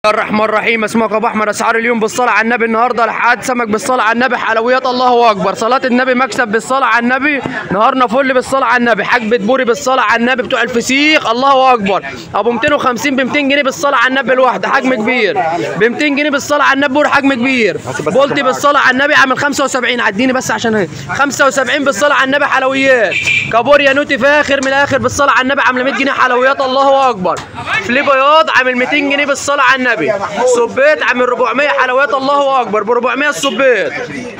الله الرحمن الرحيم. اسمك ابو احمد. اسعار اليوم بالصلاه على النبي. النهارده لحد سمك بالصلاه على النبي، حلويات الله اكبر، صلاه النبي مكسب بالصلاه على النبي، نهارنا فل بالصلاه على النبي، حجبه بوري بالصلاه على النبي بتوع الفسيخ الله اكبر، ابو 250 ب 200 جنيه بالصلاه على النبي الواحده، حجم كبير ب 200 جنيه بالصلاه على النبي، بوري حجم كبير. بولتي بالصلاه على النبي عامل 75، عديني بس عشان هي 75 بالصلاه على النبي حلويات. كابوريا نوتي فاخر من الاخر بالصلاه على النبي عامله 100 جنيه حلويات الله اكبر. فلي بياض عامل 200 جنيه بالصلاه على النبي. صبيت عامل 400 حلويات الله اكبر ب 400 الصبيت.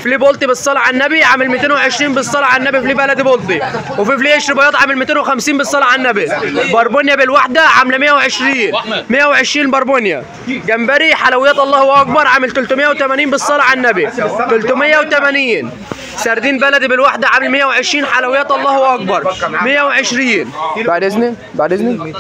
فلي بولتي بالصلاه على النبي عامل 220 بالصلاه على النبي، فلي بلدي بولتي. وفي فلي قشر بياض عامل 250 بالصلاه على النبي. بربونيا بالوحده عامله 120 بربونيا. جمبري حلويات الله اكبر عامل 380 بالصلاه على النبي، 380. سردين بلدي بالوحده عامل 120 حلويات الله اكبر 120. بعد اذنك بعد اذنك.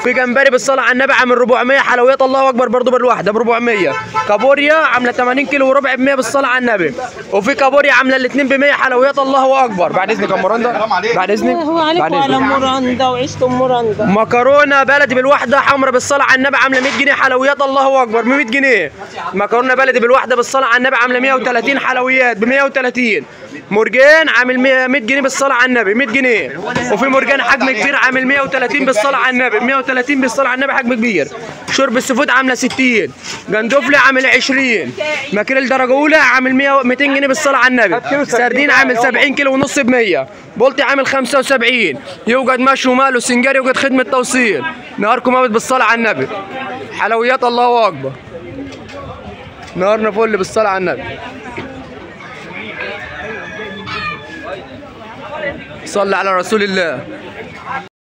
في جمبري بالصلاه على النبي عامل 400 حلويات الله اكبر برضه بالوحده ب 400. كابوريا عامله 80 كيلو وربع ب 100 بالصلاه على النبي. وفي كابوريا عامله الاثنين ب 100 حلويات الله اكبر. بعد اذنك يا مراندا بعد اذنك. هو عليكم على مراندا وعشتم مراندا. مكرونه بلدي بالوحده حمرا بالصلاه على النبي عامله 100 جنيه حلويات الله اكبر ب 100 جنيه. مكرونه بلدي بالوحده بالصلاه على النبي عامله 130 حلويات ب 130. مرجان عامل 100 جنيه بالصلاه على النبي 100 جنيه. وفي مرجان حجم كبير عامل 130 بالصلاه على النبي 130 بالصلاه على النبي حجم كبير. شرب السفود عامله 60. جندفلي عامل 20. ماكريل درجه اولى عامل 200 جنيه بالصلاه على النبي. سردين عامل 70 كيلو ونص ب 100. بولتي عامل 75. يوجد مشي ومال وسنجاري، يوجد خدمه توصيل. نهاركم ابد بالصلاه على النبي. حلويات الله اكبر. نهارنا فل بالصلاه على النبي. صلى على رسول الله.